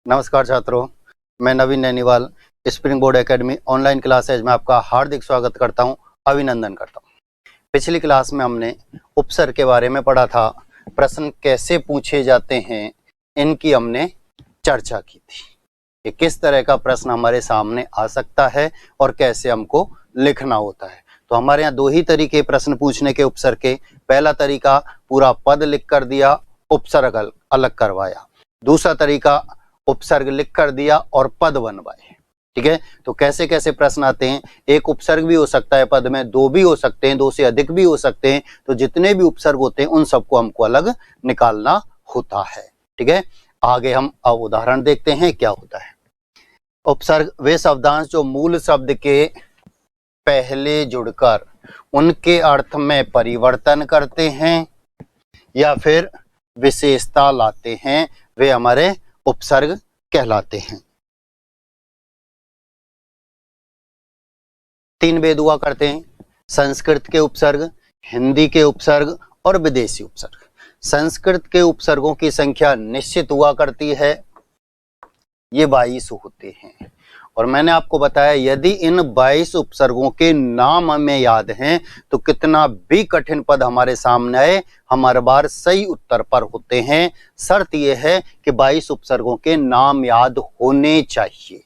नमस्कार छात्रों, मैं Naveen Nainiwal spring board academy online classes में आपका हार्दिक स्वागत करता हूं, अभिनंदन करता हूं। पिछली क्लास में हमने उपसर्ग के बारे में पढ़ा था। प्रश्न कैसे पूछे जाते हैं इनकी हमने चर्चा की थी कि किस तरह का प्रश्न हमारे सामने आ सकता है और कैसे हमको लिखना होता है। तो हमारे यहाँ दो ही तरीके प्रश्न पूछने के उपसर्ग के। पहला तरीका पूरा पद लिख कर दिया, उपसर्ग अलग करवाया। दूसरा तरीका उपसर्ग लिख कर दिया और पद बनवाए। ठीक है, तो कैसे कैसे प्रश्न आते हैं। एक उपसर्ग भी हो सकता है पद में, दो भी हो सकते हैं, दो से अधिक भी हो सकते हैं। तो जितने भी उपसर्ग होते हैं उन सबको हमको अलग निकालना होता है। ठीक है, आगे हम अब उदाहरण देखते हैं क्या होता है। उपसर्ग वे शब्दांश जो मूल शब्द के पहले जुड़कर उनके अर्थ में परिवर्तन करते हैं या फिर विशेषता लाते हैं, वे हमारे उपसर्ग कहलाते हैं। तीन भेद हुआ करते हैं: संस्कृत के उपसर्ग, हिंदी के उपसर्ग और विदेशी उपसर्ग। संस्कृत के उपसर्गों की संख्या निश्चित हुआ करती है, ये 22 होते हैं। और मैंने आपको बताया यदि इन 22 उपसर्गों के नाम हमें याद हैं तो कितना भी कठिन पद हमारे सामने आए हम हर बार सही उत्तर पर होते हैं। शर्त यह है कि 22 उपसर्गों के नाम याद होने चाहिए।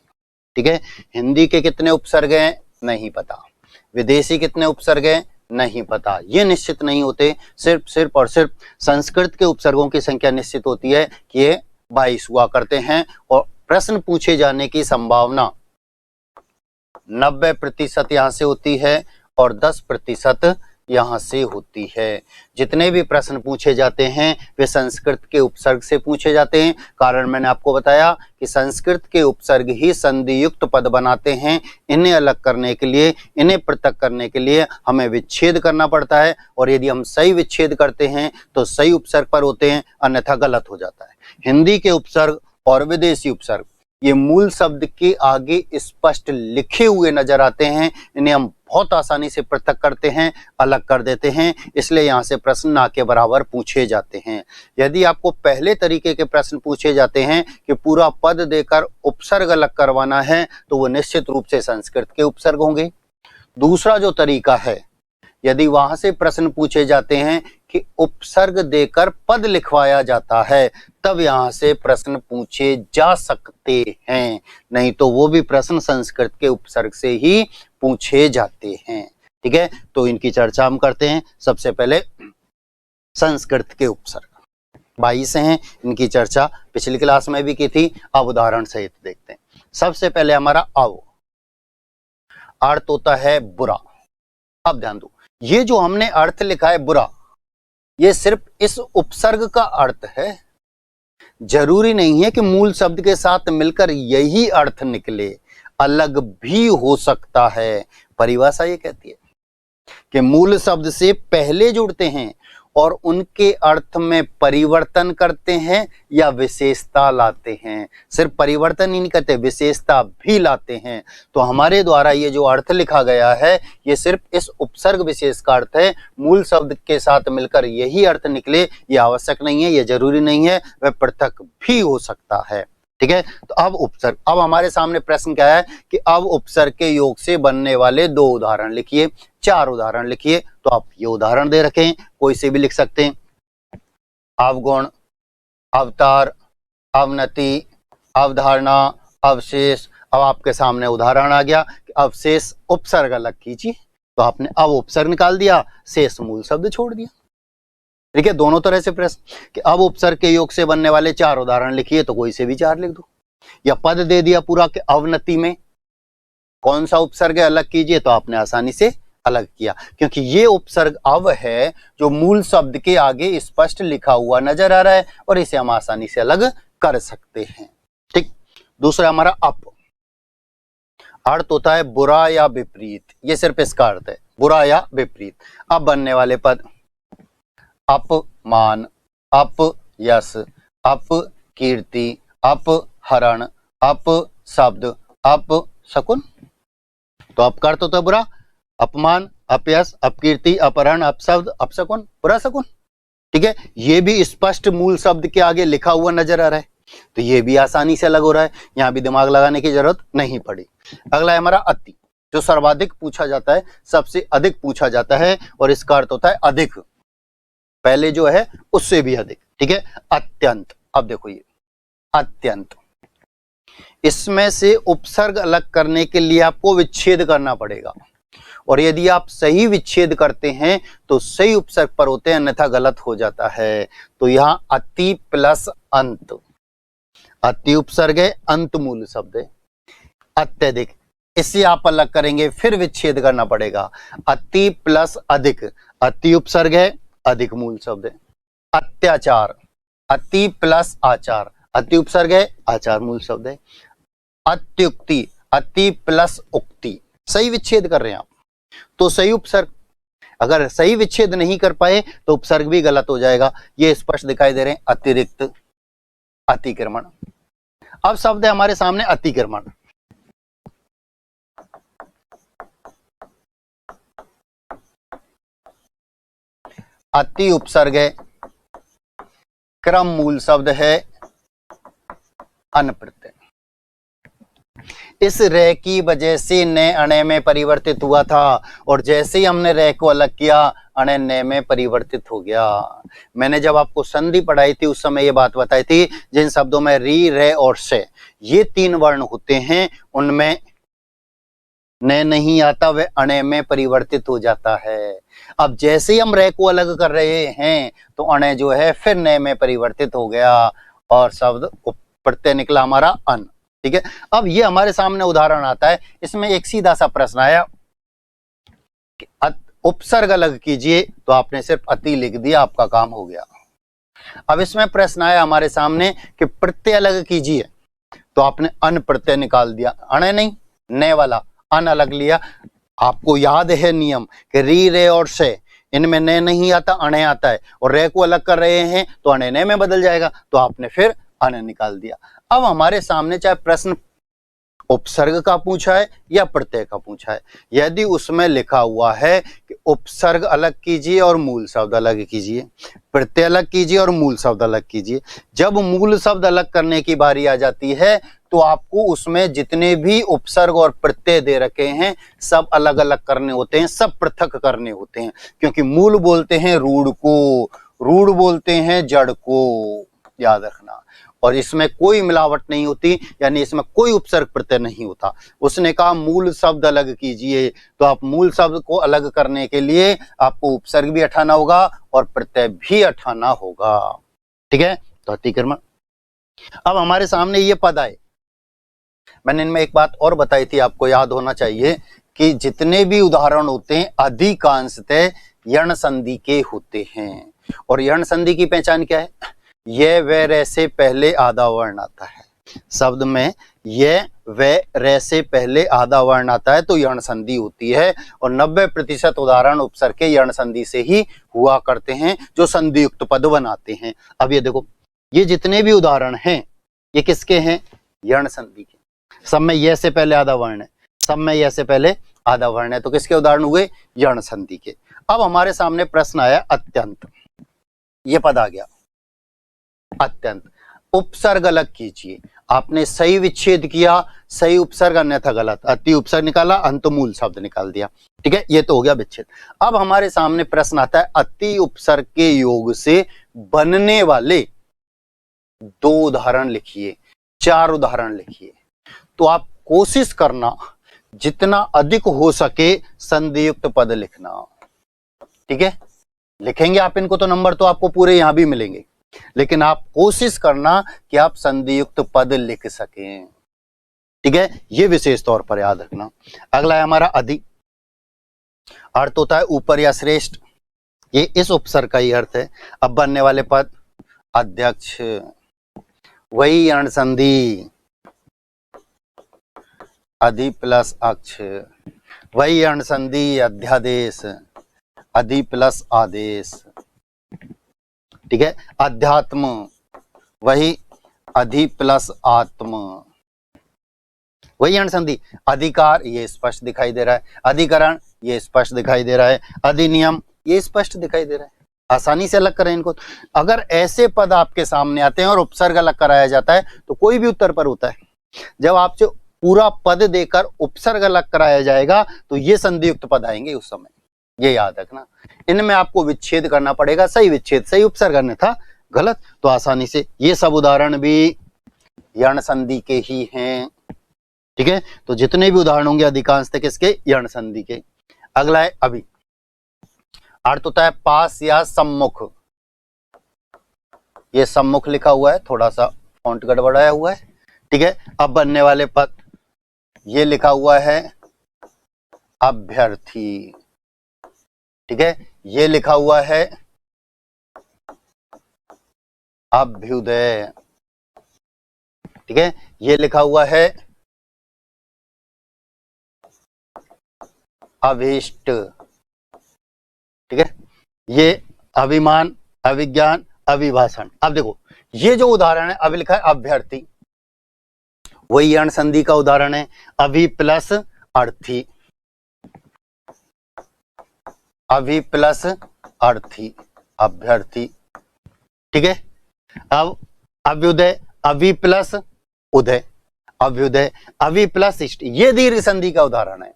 ठीक है, हिंदी के कितने उपसर्ग हैं नहीं पता, विदेशी कितने उपसर्ग हैं नहीं पता, ये निश्चित नहीं होते। सिर्फ और सिर्फ संस्कृत के उपसर्गों की संख्या निश्चित होती है कि ये 22 हुआ करते हैं और प्रश्न पूछे जाने की संभावना 90% यहां से होती है और 10% यहां से होती है। जितने भी प्रश्न पूछे जाते हैं वे संस्कृत के उपसर्ग से पूछे जाते हैं। कारण मैंने आपको बताया कि संस्कृत के उपसर्ग ही संधि युक्त पद बनाते हैं। इन्हें अलग करने के लिए, इन्हें पृथक करने के लिए हमें विच्छेद करना पड़ता है और यदि हम सही विच्छेद करते हैं तो सही उपसर्ग पर होते हैं, अन्यथा गलत हो जाता है। हिंदी के उपसर्ग और विदेशी उपसर्ग ये मूल शब्द के आगे स्पष्ट लिखे हुए नजर आते हैं। इन्हें हम बहुत आसानी से पृथक करते हैं, अलग कर देते हैं, इसलिए यहाँ से प्रश्न ना के बराबर पूछे जाते हैं। यदि आपको पहले तरीके के प्रश्न पूछे जाते हैं कि पूरा पद देकर उपसर्ग अलग करवाना है तो वो निश्चित रूप से संस्कृत के उपसर्ग होंगे। दूसरा जो तरीका है, यदि वहां से प्रश्न पूछे जाते हैं कि उपसर्ग देकर पद लिखवाया जाता है तब यहां से प्रश्न पूछे जा सकते हैं, नहीं तो वो भी प्रश्न संस्कृत के उपसर्ग से ही पूछे जाते हैं। ठीक है, तो इनकी चर्चा हम करते हैं। सबसे पहले संस्कृत के उपसर्ग 22 हैं, इनकी चर्चा पिछली क्लास में भी की थी। अब उदाहरण सहित देखते हैं। सबसे पहले हमारा अर्थ होता है बुरा। अब ध्यान दो, ये जो हमने अर्थ लिखा है बुरा, ये सिर्फ इस उपसर्ग का अर्थ है। जरूरी नहीं है कि मूल शब्द के साथ मिलकर यही अर्थ निकले, अलग भी हो सकता है। परिभाषा ये कहती है कि मूल शब्द से पहले जुड़ते हैं और उनके अर्थ में परिवर्तन करते हैं या विशेषता लाते हैं। सिर्फ परिवर्तन ही नहीं करते, विशेषता भी लाते हैं। तो हमारे द्वारा ये जो अर्थ लिखा गया है ये सिर्फ इस उपसर्ग विशेष का अर्थ है। मूल शब्द के साथ मिलकर यही अर्थ निकले ये आवश्यक नहीं है, ये जरूरी नहीं है, वह पृथक भी हो सकता है। ठीक है, तो अब उपसर्ग। अब हमारे सामने प्रश्न क्या है कि अब उपसर्ग के योग से बनने वाले 2 उदाहरण लिखिए, 4 उदाहरण लिखिए। तो आप ये उदाहरण दे रखे हैं, कोई से भी लिख सकते हैं। अवगुण, अवतार, अवनति, अवधारणा, अवशेष। अब आपके सामने उदाहरण आ गया कि अवशेष उपसर्ग अलग कीजिए, तो आपने अब उपसर्ग निकाल दिया, शेष मूल शब्द छोड़ दिया। ठीक है, दोनों तरह से प्रश्न कि अब उपसर्ग के योग से बनने वाले 4 उदाहरण लिखिए, तो कोई से भी 4 लिख दो। या पद दे दिया पूरा कि अवनति में कौन सा उपसर्ग है अलग कीजिए, तो आपने आसानी से अलग किया, क्योंकि ये उपसर्ग अव है जो मूल शब्द के आगे स्पष्ट लिखा हुआ नजर आ रहा है और इसे हम आसानी से अलग कर सकते हैं। ठीक, दूसरा हमारा अर्थ होता है बुरा या विपरीत। ये सिर्फ इसका अर्थ है, बुरा या विपरीत। अब बनने वाले पद अपमान, अपयश, अपकीर्ति, अपहरण, अपशब्द, अपशकुन। तो अब अर्थ होता है बुरा, अपमान, अपयश, अपकीर्ति, अपहरण, अपशब्द, अपशकुन, बुरा शकुन। ठीक है, ये भी स्पष्ट मूल शब्द के आगे लिखा हुआ नजर आ रहा है। तो ये भी आसानी से अलग हो रहा है, यहाँ भी दिमाग लगाने की जरूरत नहीं पड़ी। अगला है हमारा अति, जो सर्वाधिक पूछा जाता है, सबसे अधिक पूछा जाता है, और इसका अर्थ होता है अधिक, पहले जो है उससे भी अधिक। ठीक है, अत्यंत। अब देखो ये अत्यंत, इसमें से उपसर्ग अलग करने के लिए आपको विच्छेद करना पड़ेगा, और यदि आप सही विच्छेद करते हैं तो सही उपसर्ग पर होते हैं, अन्यथा गलत हो जाता है। तो यहां अति प्लस अंत, अति उपसर्ग है, अंत मूल शब्द है। अत्यधिक, इससे आप अलग करेंगे, फिर विच्छेद करना पड़ेगा। अति प्लस अधिक, अति उपसर्ग है, अधिक मूल शब्द है। अत्याचार, अति प्लस आचार, अति उपसर्ग है, आचार मूल शब्द है। अत्युक्ति, अति प्लस उक्ति, सही विच्छेद कर रहे हैं आप तो सही उपसर्ग, अगर सही विच्छेद नहीं कर पाए तो उपसर्ग भी गलत हो जाएगा। ये स्पष्ट दिखाई दे रहे हैं, अतिरिक्त, अतिक्रमण। अब शब्द है हमारे सामने अतिक्रमण। अति उपसर्ग है, क्रम मूल शब्द है, अन प्रत्यय। इस रे की वजह से ने अणे में परिवर्तित हुआ था, और जैसे ही हमने रे को अलग किया, अणे ने में परिवर्तित हो गया। मैंने जब आपको संधि पढ़ाई थी उस समय ये बात बताई थी, जिन शब्दों में री, रे और से ये तीन वर्ण होते हैं, उनमें ने नहीं आता, वे अणे में परिवर्तित हो जाता है। अब जैसे ही हम रे को अलग कर रहे हैं तो अणे जो है फिर ने में परिवर्तित हो गया, और शब्द प्रत्यय निकला हमारा अन। ठीक है, अब ये हमारे सामने उदाहरण आता है, इसमें एक सीधा सा प्रश्न आया कि उपसर्ग अलग कीजिए, तो आपने सिर्फ अति लिख दिया, आपका काम हो गया। अब इसमें प्रश्न आया हमारे सामने कि प्रत्यय अलग कीजिए, तो आपने अन प्रत्यय निकाल दिया, अणे नहीं, ने वाला अन अलग लिया। आपको याद है नियम कि री, रे और से, इनमें ने नहीं आता, अणे आता है, और रे को अलग कर रहे हैं तो अणे ने में बदल जाएगा, तो आपने फिर अन निकाल दिया। अब हमारे सामने चाहे प्रश्न उपसर्ग का पूछा है या प्रत्यय का पूछा है, यदि उसमें लिखा हुआ है कि उपसर्ग अलग कीजिए और मूल शब्द अलग कीजिए, प्रत्यय अलग कीजिए और मूल शब्द अलग कीजिए, जब मूल शब्द अलग करने की बारी आ जाती है तो आपको उसमें जितने भी उपसर्ग और प्रत्यय दे रखे हैं सब अलग अलग करने होते हैं, सब पृथक करने होते हैं, क्योंकि मूल बोलते हैं रूढ़ को, रूढ़ बोलते हैं जड़ को, याद रखना। और इसमें कोई मिलावट नहीं होती, यानी इसमें कोई उपसर्ग प्रत्यय नहीं होता। उसने कहा मूल शब्द अलग कीजिए, तो आप मूल शब्द को अलग करने के लिए आपको उपसर्ग भी हटाना होगा और प्रत्यय भी हटाना होगा। ठीक है, तो अतिक्रमण। अब हमारे सामने ये पद आए, मैंने इनमें एक बात और बताई थी, आपको याद होना चाहिए कि जितने भी उदाहरण होते हैं अधिकांशतः यण संधि के होते हैं, और यण संधि की पहचान क्या है? ये वे रे से पहले आधा वर्ण आता है, शब्द में ये वे रे से पहले आधा वर्ण आता है तो यण संधि होती है, और 90% उदाहरण उपसर्ग के यण संधि से ही हुआ करते हैं, जो संधि युक्त पद बनाते हैं। अब ये देखो, ये जितने भी उदाहरण हैं ये किसके हैं? यण संधि के। सब में ये से पहले आधा वर्ण है, सब में ये से पहले आधा वर्ण है, तो किसके उदाहरण हुए? यण संधि के। अब हमारे सामने प्रश्न आया अत्यंत, ये पद आ गया अत्यंत। उपसर्ग अलग कीजिए, आपने सही विच्छेद किया, सही उपसर्ग अन्यथा गलत, अति उपसर्ग निकाला, अंत मूल शब्द निकाल दिया। ठीक है, ये तो हो गया विच्छेद। अब हमारे सामने प्रश्न आता है अति उपसर्ग के योग से बनने वाले 2 उदाहरण लिखिए, 4 उदाहरण लिखिए। तो आप कोशिश करना जितना अधिक हो सके संधि युक्त पद लिखना। ठीक है, लिखेंगे आप इनको तो नंबर तो आपको पूरे यहां भी मिलेंगे, लेकिन आप कोशिश करना कि आप संधि युक्त पद लिख सकें। ठीक है, ये विशेष तौर पर याद रखना। अगला है हमारा अधि, अर्थ होता है ऊपर या श्रेष्ठ, ये इस उपसर्ग का ही अर्थ है। अब बनने वाले पद अध्यक्ष, वही यण संधि, अधि प्लस अक्ष, वही यण संधि अध्यादेश, अधि प्लस आदेश। ठीक है, अध्यात्म, वही अधि प्लस आत्म, वही यण संधि। अधिकार, ये स्पष्ट दिखाई दे रहा है, अधिकरण ये स्पष्ट दिखाई दे रहा है, अधिनियम ये स्पष्ट दिखाई दे रहा है, आसानी से अलग करें इनको। अगर ऐसे पद आपके सामने आते हैं और उपसर्ग अलग कराया जाता है तो कोई भी उत्तर पर होता है। जब आपसे पूरा पद देकर उपसर्ग अलग कराया जाएगा तो ये संधियुक्त पद आएंगे उस समय, ये याद रखना। इनमें आपको विच्छेद करना पड़ेगा, सही विच्छेद, सही उपसर्ग अन्यथा गलत। तो आसानी से ये सब उदाहरण भी यण संधि के ही हैं, ठीक है। तो जितने भी उदाहरण होंगे अधिकांश किसके, यण संधि के। अगला है अभी, अर्थ होता है पास या सम्मुख। ये सम्मुख लिखा हुआ है, थोड़ा सा फॉन्ट गड़बड़ाया हुआ है, ठीक है। अब बनने वाले पद, ये लिखा हुआ है अभ्यर्थी, ठीक है। ये लिखा हुआ है अभ्युदय, ठीक है। ये लिखा हुआ है अभीष्ट, ठीक है। ये अभिमान, अभिज्ञान, अभिभाषण। अब देखो ये जो उदाहरण है, अभी लिखा है अभ्यर्थी, वही यण संधि का उदाहरण है। अभि प्लस अर्थी, अभि प्लस अर्थी, अभ्यर्थी, ठीक है। अब अभ्युदय, अभि प्लस उदय, अभ्युदय, अभि प्लस इष्ट, ये दीर्घ संधि का उदाहरण है,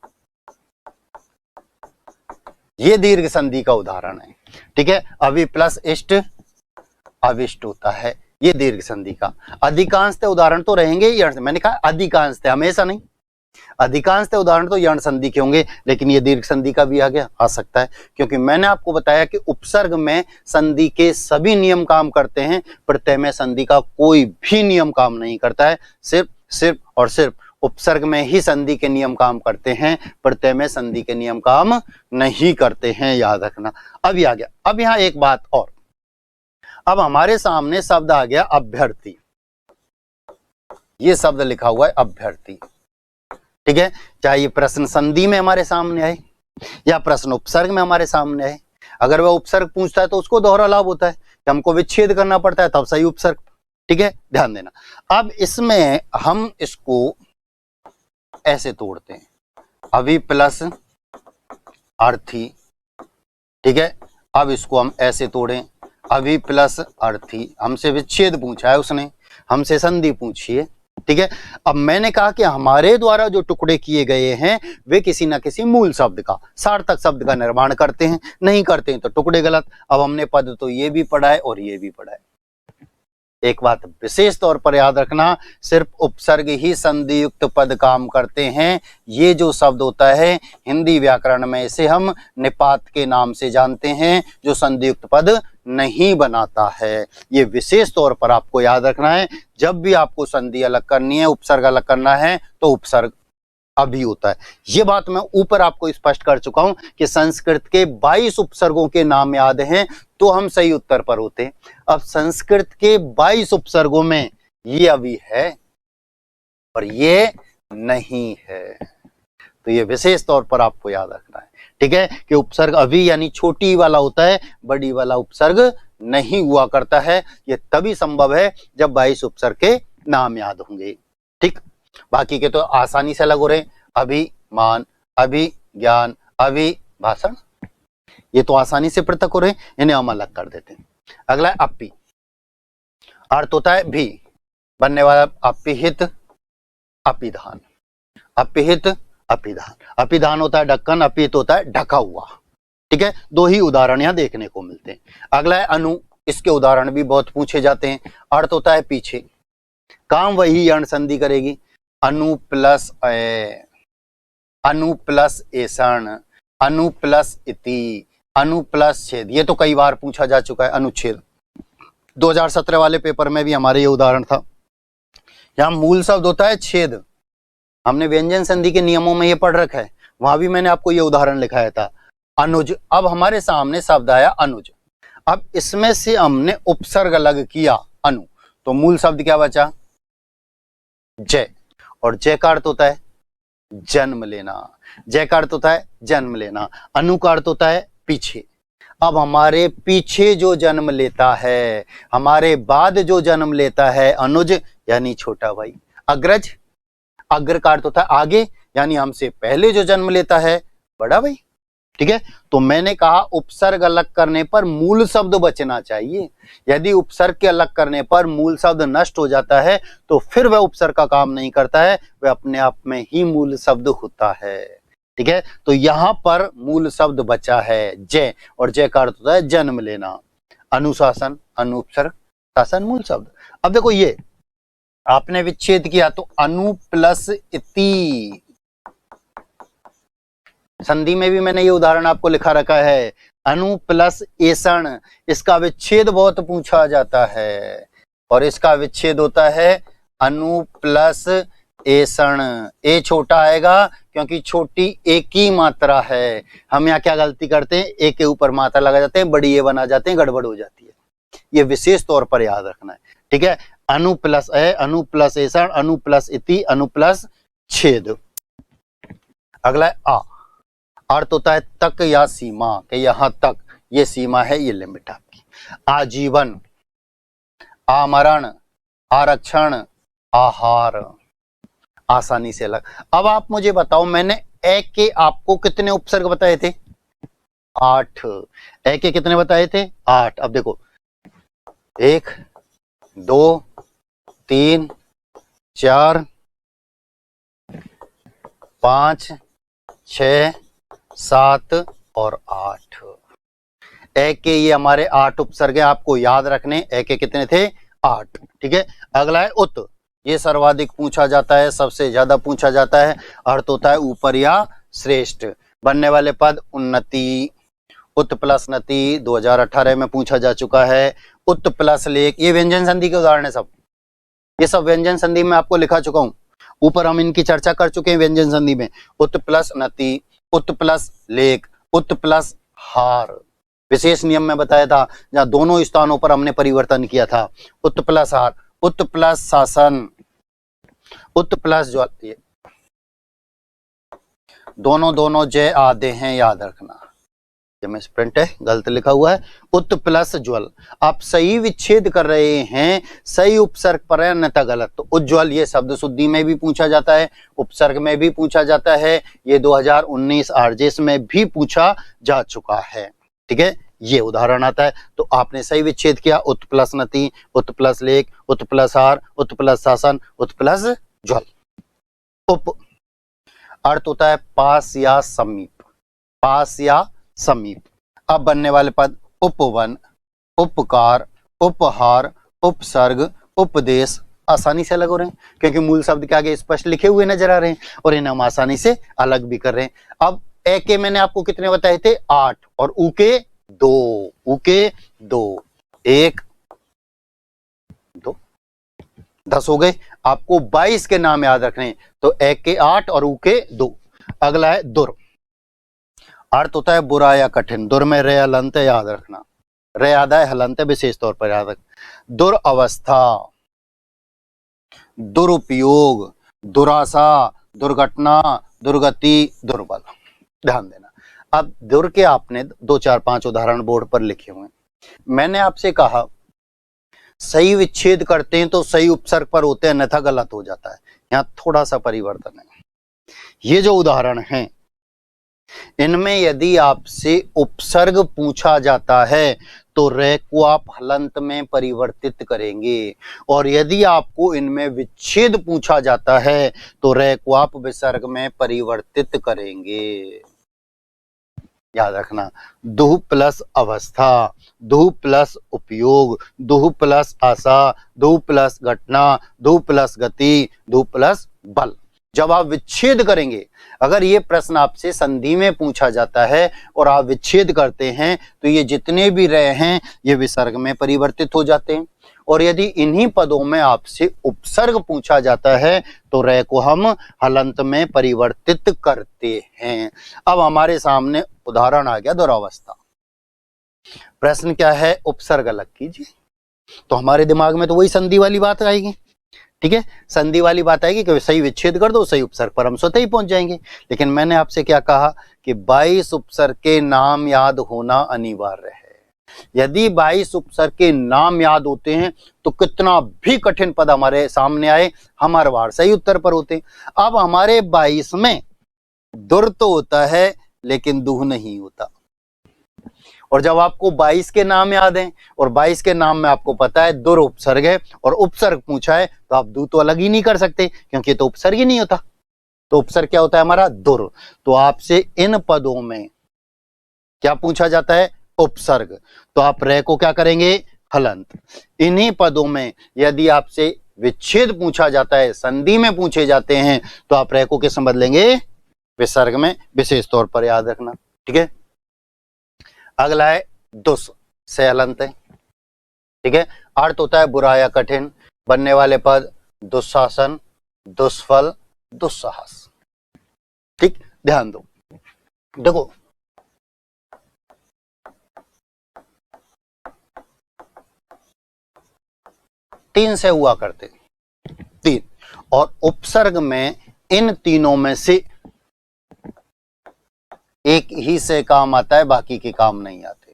ये दीर्घ संधि का उदाहरण है, ठीक है। अभि प्लस इष्ट अविष्ट होता है, ये दीर्घ संधि का। अधिकांशतः उदाहरण तो रहेंगे यण, मैंने कहा अधिकांशतः, हमेशा नहीं, अधिकांशतः उदाहरण तो यण संधि के होंगे, लेकिन ये दीर्घ संधि का भी आ सकता है, क्योंकि मैंने आपको बताया कि उपसर्ग में संधि के सभी नियम काम करते हैं, प्रत्यय में संधि का कोई भी नियम काम नहीं करता है। सिर्फ और सिर्फ उपसर्ग में ही संधि के नियम काम करते हैं, प्रत्यय में संधि के नियम काम नहीं करते हैं, याद रखना। अब आ गया, अब यहां एक बात और, अब हमारे सामने शब्द आ गया अभ्यर्थी, ये शब्द लिखा हुआ है अभ्यर्थी, ठीक है। चाहे ये प्रश्न संधि में हमारे सामने आए या प्रश्न उपसर्ग में हमारे सामने आए, अगर वह उपसर्ग पूछता है तो उसको दोहरा लाभ होता है कि हमको विच्छेद करना पड़ता है, तब सही उपसर्ग, ठीक है, ध्यान देना। अब इसमें हम इसको ऐसे तोड़ते हैं, अभि प्लस अर्थी, ठीक है। अब इसको हम ऐसे तोड़ें, अभि प्लस अर्थी, हमसे विच्छेद पूछा है उसने, हमसे संधि पूछी है, ठीक है। अब मैंने कहा कि हमारे द्वारा जो टुकड़े किए गए हैं वे किसी ना किसी मूल शब्द का, सार्थक शब्द का निर्माण करते हैं, नहीं करते हैं तो टुकड़े गलत। अब हमने पद तो ये भी पढ़ा है और ये भी पढ़ा है। एक बात विशेष तौर पर याद रखना, सिर्फ उपसर्ग ही संधि युक्त पद काम करते हैं। ये जो शब्द होता है हिंदी व्याकरण में इसे हम निपात के नाम से जानते हैं, जो संधि युक्त पद नहीं बनाता है। ये विशेष तौर पर आपको याद रखना है। जब भी आपको संधि अलग करनी है, उपसर्ग अलग करना है, तो उपसर्ग अभी होता है। ये बात मैं ऊपर आपको स्पष्ट कर चुका हूं कि संस्कृत के 22 उपसर्गों के नाम याद हैं तो हम सही उत्तर पर होते हैं। अब संस्कृत के 22 उपसर्गों में ये अभी है और ये नहीं है, तो ये विशेष तौर पर आपको याद रखना है, ठीक है, कि उपसर्ग अभी यानी छोटी वाला होता है, बड़ी वाला उपसर्ग नहीं हुआ करता है। ये तभी संभव है जब 22 उपसर्ग के नाम याद होंगे, ठीक। बाकी के तो आसानी से अलग हो रहे हैं, अभिमान, अभिज्ञान, अभिभाषण, ये तो आसानी से पृथक हो रहे हैं, इन्हें हम अलग कर देते हैं। अगला है अपि, अर्थ होता है भी, बनने वाला अपिहित, अपिधान, अपिहित, अपिधान। अपिधान होता है ढक्कन, अपिहित होता है ढका हुआ, ठीक है। दो ही उदाहरण यहां देखने को मिलते हैं। अगला है अनु, इसके उदाहरण भी बहुत पूछे जाते हैं। अर्थ होता है पीछे, काम वही यण संधि करेगी, अनु प्लस ए, अनु प्लस एषण, अनु प्लस इति, अनु प्लस छेद। ये तो कई बार पूछा जा चुका है अनुच्छेद, 2017 वाले पेपर में भी हमारे ये उदाहरण था। यहां मूल शब्द होता है छेद, हमने व्यंजन संधि के नियमों में ये पढ़ रखा है, वहां भी मैंने आपको ये उदाहरण लिखाया था। अनुज, अब हमारे सामने शब्द आया अनुज, अब इसमें से हमने उपसर्ग अलग किया अनु, तो मूल शब्द क्या बचा, जय, और जय का अर्थ होता है जन्म लेना, जय का अर्थ होता है जन्म लेना, अनु का अर्थ होता है पीछे। अब हमारे पीछे जो जन्म लेता है, हमारे बाद जो जन्म लेता है अनुज यानी छोटा भाई। अग्रज, अग्र का अर्थ होता है आगे, यानी हमसे पहले जो जन्म लेता है बड़ा भाई, ठीक है। तो मैंने कहा उपसर्ग अलग करने पर मूल शब्द बचना चाहिए। यदि उपसर्ग के अलग करने पर मूल शब्द नष्ट हो जाता है तो फिर वह उपसर्ग का काम नहीं करता है, वह अपने आप में ही मूल शब्द होता है। ठीक है। तो यहां पर मूल शब्द बचा है जय, और जय का अर्थ होता है जन्म लेना। अनुशासन, अनुपसर्ग, शासन मूल शब्द। अब देखो ये आपने विच्छेद किया तो अनु प्लस इति, संधि में भी मैंने ये उदाहरण आपको लिखा रखा है, अनु प्लस एषण। इसका विच्छेद बहुत पूछा जाता है और इसका विच्छेद होता है अनु प्लस एषण। ए छोटा आएगा क्योंकि छोटी एक ही मात्रा है। हम यहाँ क्या गलती करते हैं, ए के ऊपर मात्रा लगा जाते हैं, बड़ी ए बना जाते हैं, गड़बड़ हो जाती है। ये विशेष तौर पर याद रखना है। ठीक है। अनु प्लस ए, अनु प्लस एषण, अनु प्लस इति, अनु प्लस छेद। अगला है आ। अर्थ होता है तक या सीमा, कि यहां तक, ये सीमा है, ये लिमिट आपकी। आजीवन, आमरण, आरक्षण, आहार, आसानी से अलग। अब आप मुझे बताओ, मैंने ए के आपको कितने उपसर्ग बताए थे? 8। ए के कितने बताए थे? 8। अब देखो 1 2 3 4 5 6 7 और 8। ए के ये हमारे 8 उपसर्ग हैं, आपको याद रखने। ए के कितने थे? 8। ठीक है। अगला है उत। ये सर्वाधिक पूछा जाता है, सबसे ज्यादा पूछा जाता है। अर्थ होता है ऊपर या श्रेष्ठ। बनने वाले पद उन्नति, उत प्लस नति 2018 में पूछा जा चुका है। उत प्लस लेख, ये व्यंजन संधि के उदाहरण है सब। ये सब व्यंजन संधि में आपको लिखा चुका हूं, ऊपर हम इनकी चर्चा कर चुके हैं व्यंजन संधि में। उत प्लस नति, उत प्लस लेख, उत प्लस हार। विशेष नियम में बताया था जहां दोनों स्थानों पर हमने परिवर्तन किया था। उत प्लस हार, उत प्लस शासन, उत प्लस ज्वल, दोनों जय आदे हैं, याद रखना। में प्रिंट है, गलत लिखा हुआ है। उत प्लस ज्वल। आप सही विच्छेद कर रहे हैं, सही उपसर्ग पर है, अन्यथा गलत। तो उज्ज्वल ये शब्द शुद्धि में भी पूछा जाता है, उपसर्ग में भी पूछा जाता है। ये 2019 आरजेएस में भी पूछा जा चुका है। ठीक है। ये उदाहरण आता है। तो आपने सही विच्छेद किया, उत प्लस नति, उत प्लस लेख, उत प्लस हार, उत प्लस शासन, उत प्लस ज्वल। उप अर्थ होता है पास या समीप, पास या समीप। अब बनने वाले पद उपवन, उपकार, उपहार, उपसर्ग, उपदेश आसानी से अलग हो रहे हैं क्योंकि मूल शब्द के आगे स्पष्ट लिखे हुए नजर आ रहे हैं और इन्हें हम आसानी से अलग भी कर रहे हैं। अब ए के मैंने आपको कितने बताए थे? 8 और ऊ के 2, ऊ के 2, 1 2 10 हो गए। आपको 22 के नाम याद रखने हैं, तो ए के 8 और ऊ के 2। अगला है दुर। अर्थ होता है बुरा या कठिन। दुर में रे हलंत याद रखना, रे आदा है हलंत विशेष तौर पर याद रखना। दुरावस्था, दुरुपयोग, दुराशा, दुर्घटना, दुर्गति, दुर्बल। ध्यान देना। अब दुर के आपने 2 4 5 उदाहरण बोर्ड पर लिखे हुए हैं। मैंने आपसे कहा सही विच्छेद करते हैं तो सही उपसर्ग पर होते हैं, अन्यथा गलत हो जाता है। यहां थोड़ा सा परिवर्तन है। ये जो उदाहरण हैं इनमें यदि आपसे उपसर्ग पूछा जाता है तो रे को आप हलंत में परिवर्तित करेंगे, और यदि आपको इनमें विच्छेद पूछा जाता है तो रे को आप विसर्ग में परिवर्तित करेंगे। याद रखना। दुह प्लस अवस्था, दुह प्लस उपयोग, दुह प्लस आशा, दुह प्लस घटना, दुह प्लस गति, दुह प्लस बल। जब आप विच्छेद करेंगे, अगर ये प्रश्न आपसे संधि में पूछा जाता है और आप विच्छेद करते हैं तो ये जितने भी रे हैं ये विसर्ग में परिवर्तित हो जाते हैं, और यदि इन्हीं पदों में आपसे उपसर्ग पूछा जाता है तो रे को हम हलंत में परिवर्तित करते हैं। अब हमारे सामने उदाहरण आ गया दुरावस्था। प्रश्न क्या है? उपसर्ग अलग कीजिए। तो हमारे दिमाग में तो वही संधि वाली बात आएगी। ठीक है, संधि वाली बात आएगी कि सही विच्छेद कर दो, सही उपसर्ग पर हम स्वतः ही पहुंच जाएंगे। लेकिन मैंने आपसे क्या कहा कि 22 उपसर्ग के नाम याद होना अनिवार्य है। यदि 22 उपसर्ग के नाम याद होते हैं तो कितना भी कठिन पद हमारे सामने आए हम हर बार सही उत्तर पर होते हैं। अब हमारे 22 में दुर तो होता है लेकिन दुह नहीं होता। और जब आपको 22 के नाम याद हैं और 22 के नाम में आपको पता है दुर उपसर्ग है और उपसर्ग पूछा है, तो आप दु तो अलग ही नहीं कर सकते क्योंकि तो उपसर्ग ही नहीं होता। तो उपसर्ग क्या होता है हमारा? दुर। तो आपसे इन पदों में क्या पूछा जाता है? उपसर्ग। तो आप रे को क्या करेंगे? हलंत। इन्हीं पदों में यदि आपसे विच्छेद पूछा जाता है, संधि में पूछे जाते हैं, तो आप रे को किस में बदलेंगे? विसर्ग में, विशेष तौर पर याद रखना। ठीक है। अगला है दुस से हलंत है। ठीक है। अर्थ होता है बुरा या कठिन। बनने वाले पद दुशासन, दुष्फल, दुस्साहस। ठीक, ध्यान दो। देखो तीन से हुआ करते, तीन, और उपसर्ग में इन तीनों में से एक ही से काम आता है, बाकी के काम नहीं आते।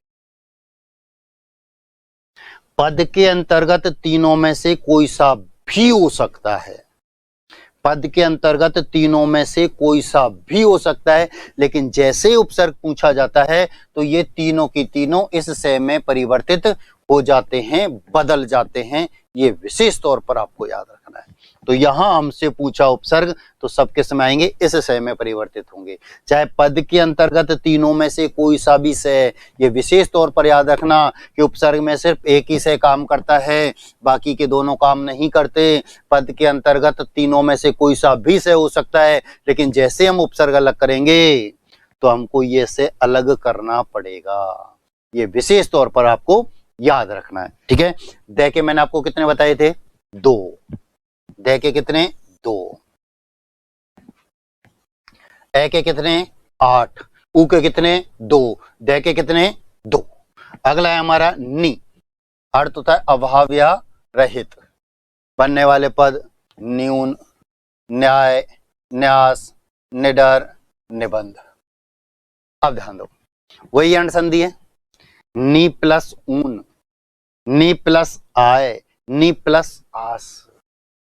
पद के अंतर्गत तीनों में से कोई सा भी हो सकता है। पद के अंतर्गत तीनों में से कोई सा भी हो सकता है, लेकिन जैसे उपसर्ग पूछा जाता है तो ये तीनों की तीनों इस से में परिवर्तित हो जाते हैं, बदल जाते हैं। ये विशेष तौर पर आपको याद रखना है। तो यहां हमसे पूछा उपसर्ग तो सब किस में आएंगे? इस से में परिवर्तित होंगे। चाहे पद के अंतर्गत तीनों में से कोई सा भी से, ये विशेष तौर पर याद रखना कि उपसर्ग में सिर्फ एक ही से काम करता है, बाकी के दोनों काम नहीं करते। पद के अंतर्गत तीनों में से कोई सा भी से हो सकता है, लेकिन जैसे हम उपसर्ग अलग करेंगे तो हमको ये से अलग करना पड़ेगा। ये विशेष तौर पर आपको याद रखना है। ठीक है। दे के मैंने आपको कितने बताए थे? 2। दे के कितने? 2। ए के कितने? 8। ऊ के कितने? 2। दे के कितने? 2। अगला है हमारा नी। अर्थ होता है अभाव या रहित। बनने वाले पद न्यून, न्याय, न्यास, निडर, निबंध। अब ध्यान दो, वही अंड संधि है। नी प्लस ऊन, नी प्लस आय, नी प्लस आस।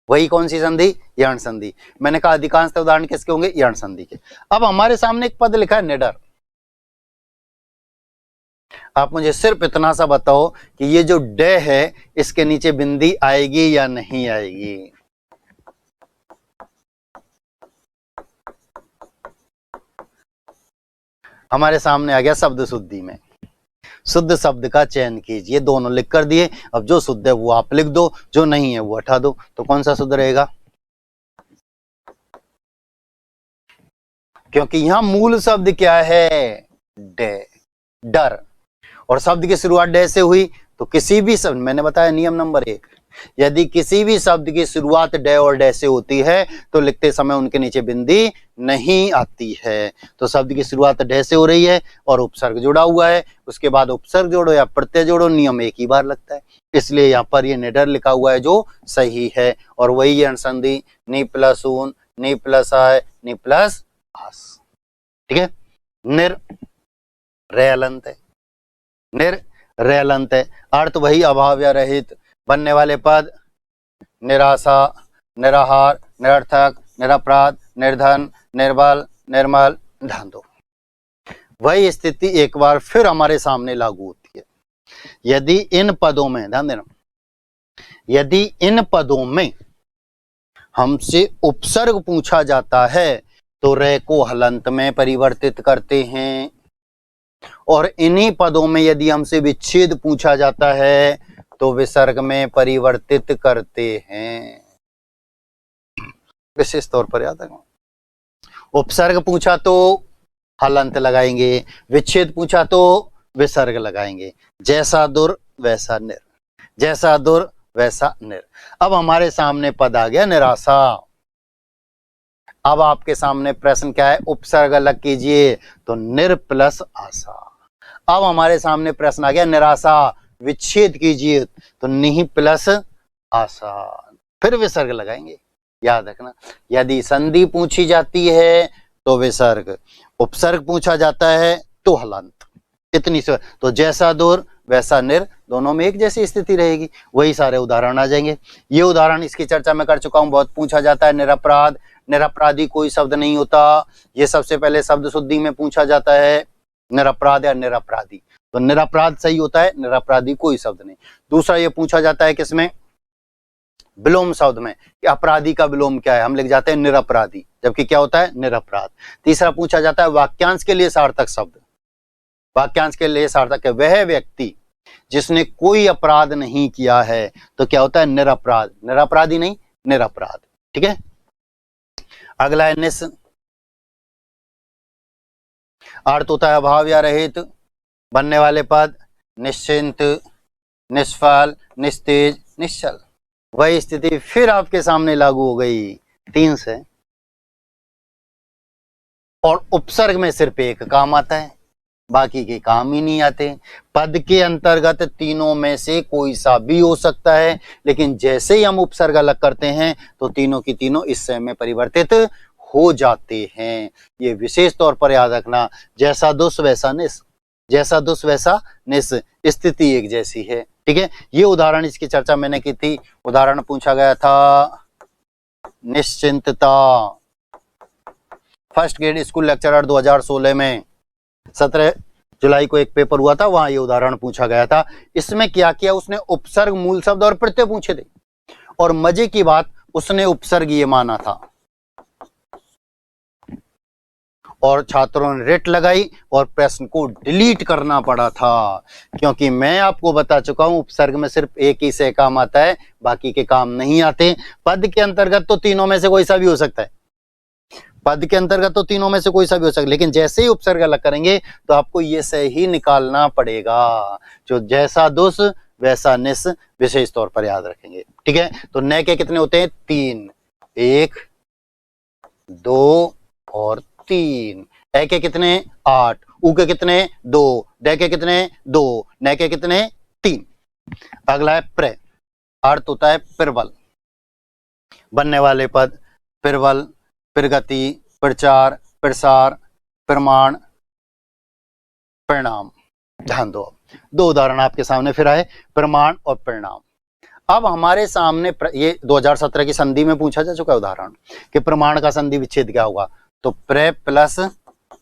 वही कौन सी संधि? यण संधि। मैंने कहा अधिकांश उदाहरण किसके होंगे? यण संधि के। अब हमारे सामने एक पद लिखा है निडर। आप मुझे सिर्फ इतना सा बताओ कि ये जो डे है इसके नीचे बिंदी आएगी या नहीं आएगी? हमारे सामने आ गया शब्द शुद्धि में। शुद्ध शब्द का चयन कीजिए। दोनों लिख कर दिए। अब जो शुद्ध है वो आप लिख दो, जो नहीं है वो हटा दो। तो कौन सा शुद्ध रहेगा? क्योंकि यहां मूल शब्द क्या है? डे, डर। और शब्द की शुरुआत डे से हुई तो किसी भी शब्द, मैंने बताया नियम नंबर 1, यदि किसी भी शब्द की शुरुआत डे और डे से होती है तो लिखते समय उनके नीचे बिंदी नहीं आती है। तो शब्द की शुरुआत डे से हो रही है और उपसर्ग जुड़ा हुआ है, उसके बाद उपसर्ग जोड़ो या प्रत्यय जोड़ो, नियम एक ही बार लगता है। इसलिए यहाँ पर ये निडर लिखा हुआ है जो सही है। और वही है संधि नी प्लस ऊन, नी प्लस आय, नी प्लस आस। ठीक है। निर रे अलंत है। निर रे अलंत है। अर्थ वही अभाव या रहित। बनने वाले पद निराशा, निराहार, निरर्थक, निरपराध, निर्धन, निर्बल, निर्मल। ध्यान दो, वही स्थिति एक बार फिर हमारे सामने लागू होती है। यदि इन पदों में, ध्यान देना, यदि इन पदों में हमसे उपसर्ग पूछा जाता है तो रे को हलंत में परिवर्तित करते हैं, और इन्हीं पदों में यदि हमसे विच्छेद पूछा जाता है तो विसर्ग में परिवर्तित करते हैं। विशेष तौर पर याद रखना, उपसर्ग पूछा तो हलंत लगाएंगे, विच्छेद पूछा तो विसर्ग लगाएंगे। जैसा दुर वैसा निर, जैसा दुर वैसा निर। अब हमारे सामने पद आ गया निराशा। अब आपके सामने प्रश्न क्या है? उपसर्ग अलग कीजिए तो निर प्लस आशा। अब हमारे सामने प्रश्न आ गया निराशा, विच्छेद कीजिए तो निहि प्लस आशा। फिर विसर्ग लगाएंगे। याद रखना, यदि संधि पूछी जाती है तो विसर्ग, उपसर्ग पूछा जाता है तो हलंत। इतनी से तो जैसा दूर वैसा निर, दोनों में एक जैसी स्थिति रहेगी। वही सारे उदाहरण आ जाएंगे। ये उदाहरण इसकी चर्चा में कर चुका हूं। बहुत पूछा जाता है निरपराध, निरपराधी कोई शब्द नहीं होता। ये सबसे पहले शब्द शुद्धि में पूछा जाता है, निरपराध या निरपराधी, तो निरपराध सही होता है, निरपराधी कोई शब्द नहीं। दूसरा ये पूछा जाता है किसमें, विलोम शब्द में, कि अपराधी का विलोम क्या है, हम लिख जाते हैं निरपराधी, जबकि क्या होता है, निरपराध। तीसरा पूछा जाता है वाक्यांश के लिए सार्थक शब्द, वाक्यांश के लिए सार्थक है वह व्यक्ति जिसने कोई अपराध नहीं किया है, तो क्या होता है, निरपराध, निरपराधी नहीं, निरपराध। ठीक है, अगला है निस, अर्थ होता है अभाव या रहित, बनने वाले पद निश्चिंत, निष्फल, निस्तेज, निश्चल। वही स्थिति फिर आपके सामने लागू हो गई 3 से, और उपसर्ग में सिर्फ एक काम आता है, बाकी के काम ही नहीं आते। पद के अंतर्गत तीनों में से कोई सा भी हो सकता है, लेकिन जैसे ही हम उपसर्ग अलग करते हैं तो तीनों की तीनों इससे में परिवर्तित हो जाते हैं। ये विशेष तौर पर याद रखना, जैसा दुस वैसा निस, जैसा दुस वैसा निस, स्थिति एक जैसी है। ठीक है, ये उदाहरण, इसकी चर्चा मैंने की थी। उदाहरण पूछा गया था निश्चिंतता, फर्स्ट ग्रेड स्कूल लेक्चरर 2016 में 17 जुलाई को एक पेपर हुआ था, वहां ये उदाहरण पूछा गया था। इसमें क्या किया उसने, उपसर्ग, मूल शब्द और प्रत्यय पूछे थे, और मजे की बात उसने उपसर्ग ये माना था, और छात्रों ने रेट लगाई और प्रश्न को डिलीट करना पड़ा था, क्योंकि मैं आपको बता चुका हूं उपसर्ग में सिर्फ एक ही से काम आता है, बाकी के काम नहीं आते। पद के अंतर्गत तो तीनों में से कोई सा भी हो सकता है, पद के अंतर्गत तो तीनों में से कोई सा भी हो सकता है, लेकिन जैसे ही उपसर्ग अलग करेंगे तो आपको ये सही निकालना पड़ेगा, जो जैसा दुस वैसा निस, विशेष तौर पर याद रखेंगे। ठीक है, तो न के कितने होते हैं, 3, 1, 2 और 3। ए के कितने, 8, उ के कितने, 2, ड के कितने, 2, न के कितने, 3। अगला है प्र, अर्थ होता है प्रबल, बनने वाले पद प्रबल, प्रगति, प्रचार, प्रसार, प्रमाण, परिणाम। ध्यान दो, 2 उदाहरण आपके सामने फिर आए, प्रमाण और परिणाम। अब हमारे सामने ये 2017 की संधि में पूछा जा चुका है उदाहरण कि प्रमाण का संधि विच्छेद क्या होगा, तो प्र प्लस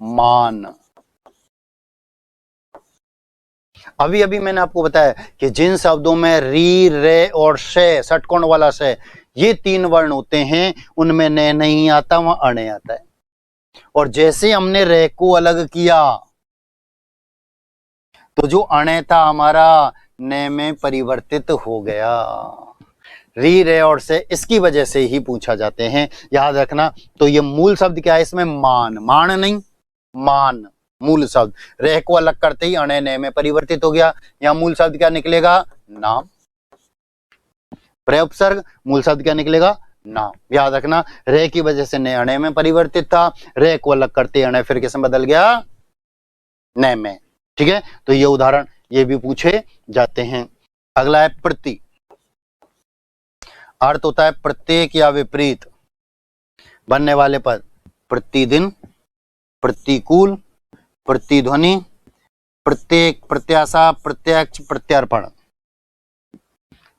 मान। अभी अभी मैंने आपको बताया कि जिन शब्दों में री, रे और से, षटकोण वाला से, ये 3 वर्ण होते हैं, उनमें न नहीं आता, वहां अणे आता है। और जैसे हमने रे को अलग किया तो जो अणे था हमारा न में परिवर्तित हो गया। री, रे और से इसकी वजह से ही पूछा जाते हैं, याद रखना। तो ये मूल शब्द क्या है इसमें, मान, मान नहीं, मान मूल शब्द। रे को अलग करते ही अणे ने में परिवर्तित हो गया, यहां मूल शब्द क्या निकलेगा, नाम। प्रयोपसर्ग, मूल शब्द क्या निकलेगा, नाम। याद रखना, रे की वजह से ने अणे में परिवर्तित था, रे को अलग करते अणे फिर किसमें बदल गया, न में। ठीक है, तो ये उदाहरण ये भी पूछे जाते हैं। अगला है प्रति, अर्थ होता है प्रत्येक या विपरीत, बनने वाले पद प्रतिदिन, प्रतिकूल, प्रतिध्वनि, प्रत्येक, प्रत्याशा, प्रत्यक्ष, प्रत्यर्पण।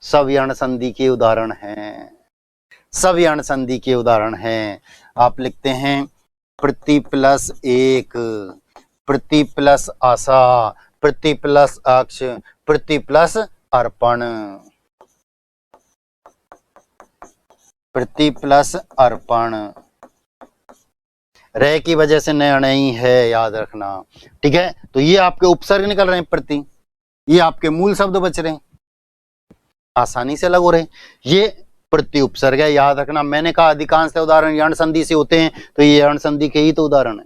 सब यर्ण संधि के उदाहरण हैं, सब यर्ण संधि के उदाहरण हैं। आप लिखते हैं प्रति प्लस एक, प्रति प्लस आशा, प्रति प्लस अक्ष, प्रति प्लस अर्पण, प्रति प्लस अर्पण। रे की वजह से न नहीं है, याद रखना। ठीक है, तो ये आपके उपसर्ग निकल रहे हैं प्रति, ये आपके मूल शब्द बच रहे हैं, आसानी से अलग हो रहे हैं। ये प्रति उपसर्ग है, याद रखना। मैंने कहा अधिकांश उदाहरण यर्ण संधि से होते हैं, तो ये यर्ण संधि के ही तो उदाहरण है।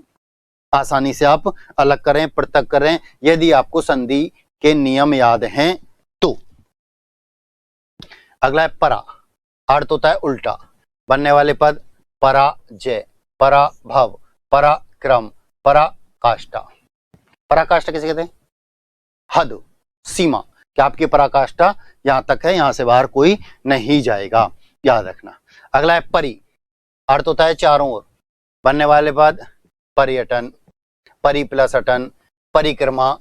आसानी से आप अलग करें, पृथक करें, यदि आपको संधि के नियम याद हैं तो। अगला है परा, अर्थ होता है उल्टा, बनने वाले पद पराजय, पराभव, पराक्रम, पराकाष्ठा। पराकाष्ठा किसे कहते हैं, हद, सीमा, कि आपकी पराकाष्ठा यहां तक है, यहां से बाहर कोई नहीं जाएगा, याद रखना। अगला है परि, अर्थ होता है चारों ओर, बनने वाले पद पर्यटन, परि प्लस अटन, परिक्रमा,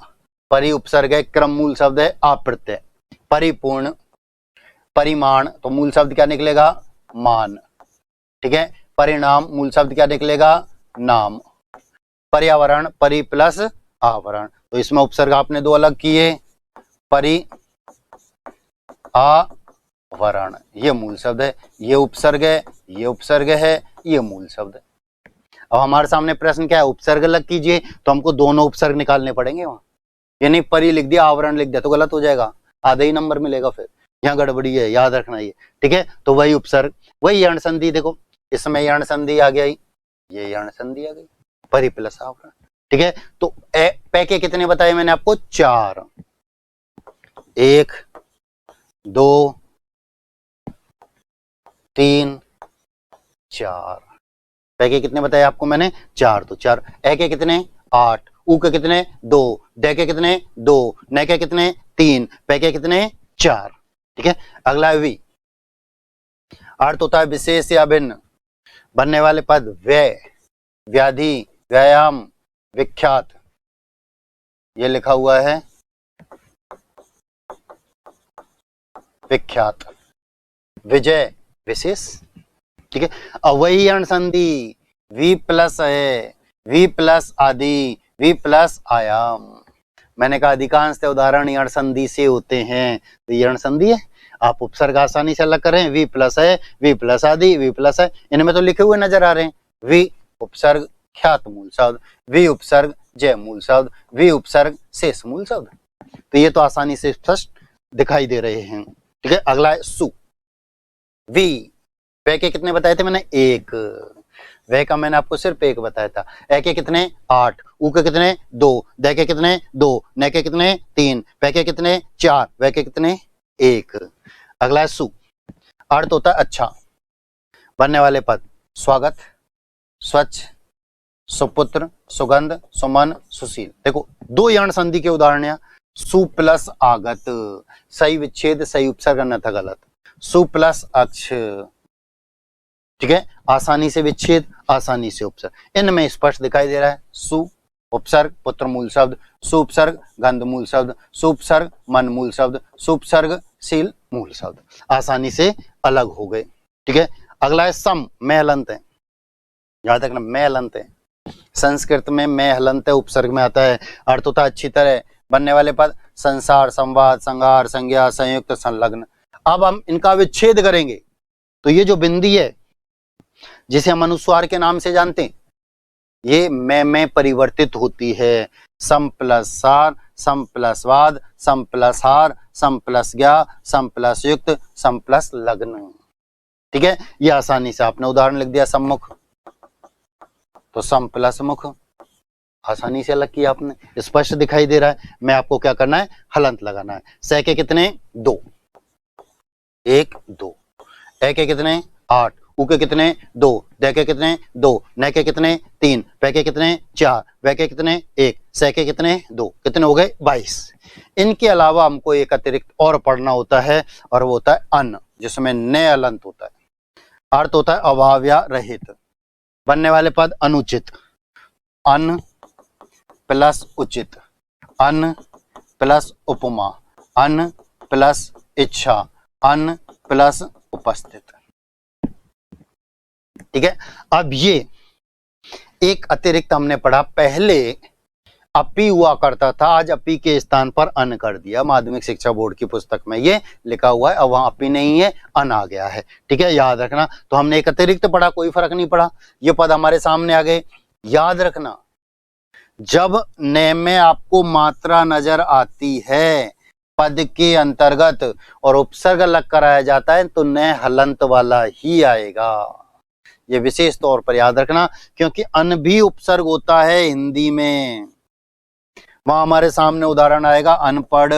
परि उपसर्ग है, क्रम मूल शब्द है, अप्रत्यय, परिपूर्ण, परिमाण, तो मूल शब्द क्या निकलेगा, मान। ठीक है, परिणाम मूल शब्द क्या निकलेगा? नाम। पर्यावरण परि प्लस आवरण, तो इसमें उपसर्ग आपने दो अलग किए, परि आवरण, ये मूल शब्द है, ये उपसर्ग है, ये उपसर्ग है, ये मूल शब्द है। अब हमारे सामने प्रश्न क्या है? उपसर्ग अलग कीजिए, तो हमको दोनों उपसर्ग निकालने पड़ेंगे वहां। ये नहीं परि लिख दिया आवरण लिख दिया तो गलत हो जाएगा, आधा ही नंबर मिलेगा, फिर यहाँ गड़बड़ी है, याद रखना ये, ठीक है। तो वही उपसर्ग, वही यण संधि, देखो इसमें यण संधि आ गया, ये यण संधि आ गई, परि प्लस आवरण, ठीक है। तो पे के कितने बताए मैंने आपको? 4, 1 2 3 4, पे के कितने बताए आपको मैंने? 4, तो 4। ए के कितने? 8, ऊ के कितने? 2, डे के कितने? 2, न के कितने? 3, पे के कितने? 4, ठीक है। अगला है वी, अर्थ होता है विशेष या भिन्न। बनने वाले पद व्यय, व्याधि, व्यायाम, विख्यात, ये लिखा हुआ है विख्यात, विजय विशेष, ठीक है। अवयी यण संधि वी प्लस है, वी प्लस आदि, वी प्लस आयाम। मैंने कहा अधिकांश उदाहरण यण संधि से होते हैं, तो यण संधि है, आप उपसर्ग आसानी से अलग करें, वी प्लस है, वी प्लस आदि, वी प्लस है, इनमें तो लिखे हुए नजर आ रहे हैं, वी उपसर्ग ख्यात मूल शब्द, वी उपसर्ग जय मूल शब्द, वी उपसर्ग शेष मूल शब्द, तो ये तो आसानी से स्पष्ट दिखाई दे रहे हैं, ठीक है। अगला है सु, वी, वे के कितने बताए थे मैंने? 1, वे का मैंने आपको सिर्फ 1 बताया था। ए के कितने? 8, ऊ के कितने? 2, दे के कितने? 2, न के कितने? 3, पे के कितने? 4, वे के कितने? 1। अगला है सु, अर्थ होता है अच्छा। बनने वाले पद स्वागत, स्वच्छ, सुपुत्र, सुगंध, सुमन, सुशील। देखो 2 यण संधि के उदाहरण हैं, सु प्लस आगत, सही विच्छेद सही उपसर्ग अन्यथा गलत, सु प्लस अक्ष, ठीक है, आसानी से विच्छेद आसानी से उपसर्ग, इनमें स्पष्ट दिखाई दे रहा है। सु उपसर्ग पुत्र मूल शब्द, सु उपसर्ग गंध मूल शब्द, सु उपसर्ग मन मूल शब्द, सु उपसर्ग शील मूल शब्द, आसानी से अलग हो गए, ठीक है। अगला है सम, मैं हलंत है, याद रखना मैं हलंत है, संस्कृत में मैं हलंत है उपसर्ग में आता है, अर्थ होता है अच्छी तरह। बनने वाले पद संसार, संवाद, संगार, संज्ञा, संयुक्त, संलग्न। अब हम इनका विच्छेद करेंगे, तो ये जो बिंदी है जिसे हम अनुस्वार के नाम से जानते हैं, ये में परिवर्तित होती है, सम प्लस सार, सम प्लस वाद, सम प्लस हार, सम प्लस ज्ञा, सम प्लस युक्त, सम प्लस लग्न, ठीक है। ये आसानी से आपने उदाहरण लिख दिया, सम्मुख तो सम प्लस मुख, आसानी से अलग किया आपने, स्पष्ट दिखाई दे रहा है। मैं आपको क्या करना है? हलंत लगाना है। से के कितने? 2, 1 2, ए के कितने? 8, ऊ के कितने? 2, दे के कितने? 2, न के कितने? 3, पे के कितने? 4, वे के कितने? 1, से के कितने? 2, कितने हो गए? 22। इनके अलावा हमको एक अतिरिक्त और पढ़ना होता है, और वो होता है अन, जिसमें न अलंत होता है, अर्थ होता है अभाव या रहित। बनने वाले पद अनुचित, अन प्लस उचित, अन प्लस उपमा, अन प्लस इच्छा, अन प्लस उपस्थित, ठीक है। अब ये एक अतिरिक्त हमने पढ़ा, पहले अपी हुआ करता था, आज अपी के स्थान पर अन कर दिया, माध्यमिक शिक्षा बोर्ड की पुस्तक में ये लिखा हुआ है, अब वहां अपी नहीं है अन आ गया है, ठीक है, याद रखना। तो हमने एक अतिरिक्त पढ़ा, कोई फर्क नहीं पड़ा, ये पद हमारे सामने आ गए। याद रखना, जब न में आपको मात्रा नजर आती है पद के अंतर्गत और उपसर्ग अलग कराया जाता है, तो न हलंत वाला ही आएगा, ये विशेष तौर पर याद रखना, क्योंकि अन भी उपसर्ग होता है हिंदी में। वहां हमारे सामने उदाहरण आएगा अनपढ़,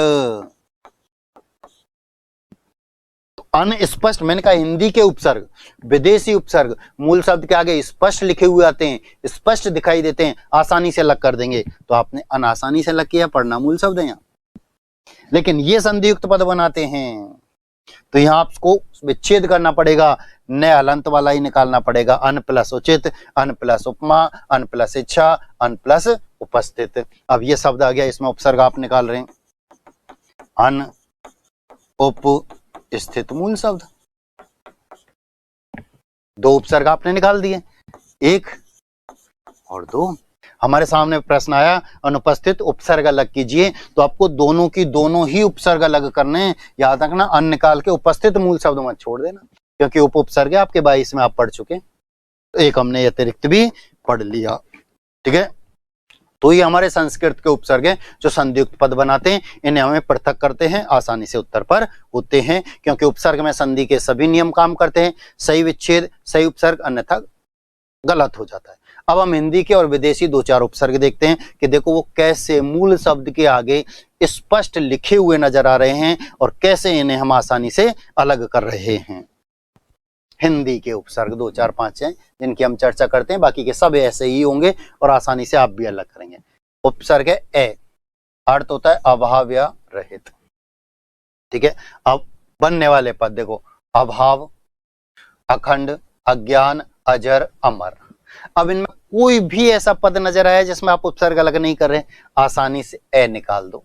तो अनस्पष्ट, मैंने कहा हिंदी के उपसर्ग, विदेशी उपसर्ग मूल शब्द के आगे स्पष्ट लिखे हुए आते हैं, स्पष्ट दिखाई देते हैं, आसानी से अलग कर देंगे, तो आपने अन आसानी से अलग किया, पढ़ना मूल शब्द है यहाँ, लेकिन ये संधि युक्त पद बनाते हैं, तो यहाँ आपको विच्छेद करना पड़ेगा, न हलंत वाला ही निकालना पड़ेगा, अन प्लस उचित, अन प्लस उपमा, अन प्लस इच्छा, अन प्लस उपस्थित। अब ये शब्द आ गया, इसमें उपसर्ग आप निकाल रहे हैं, अन उप स्थित मूल शब्द, दो उपसर्ग आपने निकाल दिए, एक और दो। हमारे सामने प्रश्न आया अनुपस्थित उपसर्ग अलग कीजिए, तो आपको दोनों की दोनों ही उपसर्ग अलग करने हैं। याद रखना, अन निकाल के उपस्थित मूल शब्द मत छोड़ देना, क्योंकि उपसर्ग है आपके 22 में आप पढ़ चुके, तो एक हमने अतिरिक्त भी पढ़ लिया। ठीक है, तो ये हमारे संस्कृत के उपसर्ग हैं जो संधियुक्त पद बनाते हैं, इन्हें हमें पृथक करते हैं, आसानी से उत्तर पर होते हैं, क्योंकि उपसर्ग में संधि के सभी नियम काम करते हैं। सही विच्छेद, सही उपसर्ग, अन्यथा गलत हो जाता है। अब हम हिंदी के और विदेशी दो चार उपसर्ग देखते हैं कि देखो वो कैसे मूल शब्द के आगे स्पष्ट लिखे हुए नजर आ रहे हैं और कैसे इन्हें हम आसानी से अलग कर रहे हैं। हिंदी के उपसर्ग दो चार पांच हैं जिनकी हम चर्चा करते हैं, बाकी के सब ऐसे ही होंगे और आसानी से आप भी अलग करेंगे। उपसर्ग है ए, अर्थ होता है अभाव या रहित। ठीक है, अब बनने वाले पद देखो, अभाव, अखंड, अज्ञान, अजर, अमर। अब इनमें कोई भी ऐसा पद नजर आया जिसमें आप उपसर्ग अलग नहीं कर रहे, आसानी से ए निकाल दो,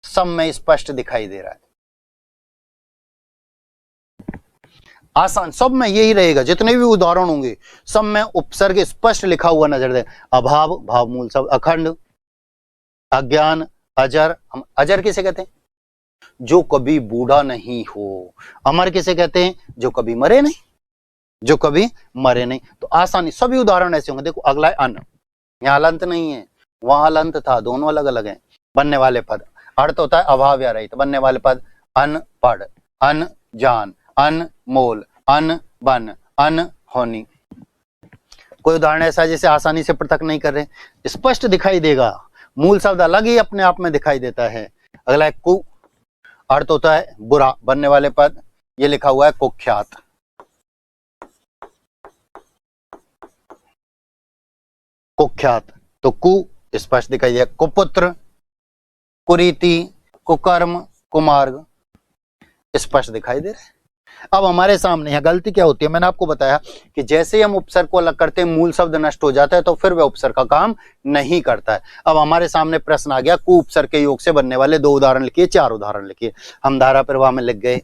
सब में स्पष्ट दिखाई दे रहा है। आसान, सब में यही रहेगा, जितने भी उदाहरण होंगे सब में उपसर्ग स्पष्ट लिखा हुआ नजर दे। अभाव, भाव मूल शब्द, अखंड, अज्ञान, अजर। हम अजर किसे कहते हैं? जो कभी बूढ़ा नहीं हो। अमर किसे कहते हैं? जो कभी मरे नहीं, जो कभी मरे नहीं। तो आसानी सभी उदाहरण ऐसे होंगे। देखो अगला है अन, यहां अलंत नहीं है, वहां अलंत था, दोनों अलग अलग हैं। बनने वाले पद, अर्थ होता है अभाव या रहित। बनने वाले पद अनपढ़, अनजान, अनमोल, अनबन, अनहोनी। कोई उदाहरण ऐसा है जिसे आसानी से पृथक नहीं कर रहे, स्पष्ट दिखाई देगा, मूल शब्द अलग ही अपने आप में दिखाई देता है। अगला है कु, अर्थ होता है बुरा। बनने वाले पद ये लिखा हुआ है कुख्यात, कुख्यात। तो कु स्पष्ट दिखाई दिया, कुपुत्र, कुरीति, कुकर्म, कुमार्ग स्पष्ट दिखाई दे रहा है। अब हमारे सामने यह गलती क्या होती है, मैंने आपको बताया कि जैसे हम उपसर्ग को अलग करते हैं मूल शब्द नष्ट हो जाता है, तो फिर वह उपसर्ग का काम नहीं करता है। अब हमारे सामने प्रश्न आ गया, कु उपसर्ग के योग से बनने वाले दो उदाहरण लिखिए, चार उदाहरण लिखिए। हम धारा प्रवाह में लिख गए।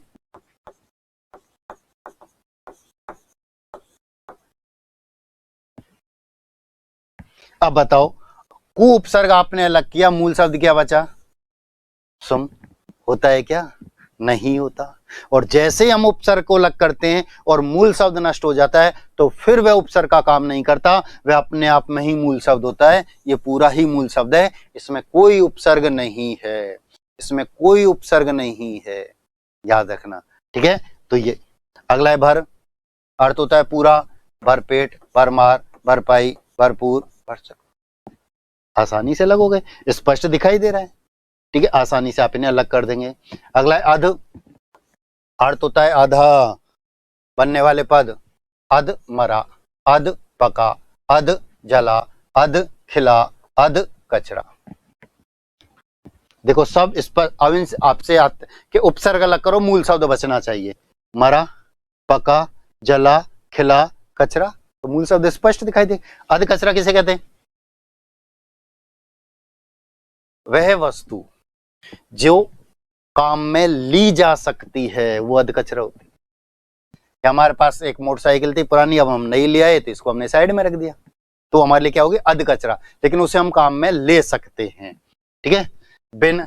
अब बताओ, कु उपसर्ग आपने अलग किया, मूल शब्द क्या बचा? सुम। होता है क्या? नहीं होता। और जैसे हम उपसर्ग को अलग करते हैं और मूल शब्द नष्ट हो जाता है, तो फिर वह उपसर्ग का काम नहीं करता, वह अपने आप में ही मूल शब्द होता है। ये पूरा ही मूल शब्द है, इसमें कोई उपसर्ग नहीं है, इसमें कोई उपसर्ग नहीं है, याद रखना। ठीक है, तो ये अगला है भर, अर्थ होता है पूरा, भरपेट, भरमार, भरपाई, भरपूर, भरसक। आसानी से अलग हो गए, स्पष्ट दिखाई दे रहा है। ठीक है, आसानी से आप इन्हें अलग कर देंगे। अगला है अध, अर्थ होता है आधा। बनने वाले पद अध मरा, अध पका, अध जला, अध खिला, अध कचरा। देखो सब इस पर अब आपसे कि उपसर्ग अलग करो, मूल शब्द बचना चाहिए। मरा, पका, जला, खिला, कचरा, तो मूल शब्द स्पष्ट दिखाई दे। अध कचरा किसे कहते हैं? वह वस्तु जो काम में ली जा सकती है, वो अध कचरा होती है। हमारे पास एक मोटरसाइकिल थी पुरानी, अब हम नई ले आए तो इसको हमने साइड में रख दिया, तो हमारे लिए क्या होगी? अध कचरा, लेकिन उसे हम काम में ले सकते हैं। ठीक है, बिन,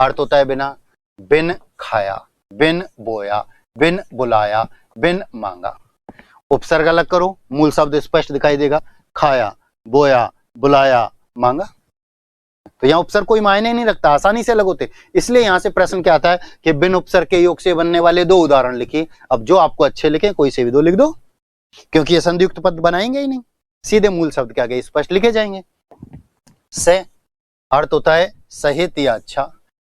अर्थ होता है बिना, बिन खाया, बिन बोया, बिन बुलाया, बिन मांगा। उपसर्ग अलग करो, मूल शब्द स्पष्ट दिखाई देगा, खाया, बोया, बुलाया, मांगा। तो यहाँ उपसर्ग कोई मायने नहीं रखता, आसानी से अलग होते। इसलिए यहां से प्रश्न क्या आता है कि बिन उपसर्ग के योग से बनने वाले दो उदाहरण लिखिए। अब जो आपको अच्छे लिखे, कोई से भी दो लिख दो, क्योंकि ये संधियुक्त पद बनाएंगे ही नहीं, सीधे मूल शब्द के आगे स्पष्ट लिखे जाएंगे। से, अर्थ होता है सहित या अच्छा,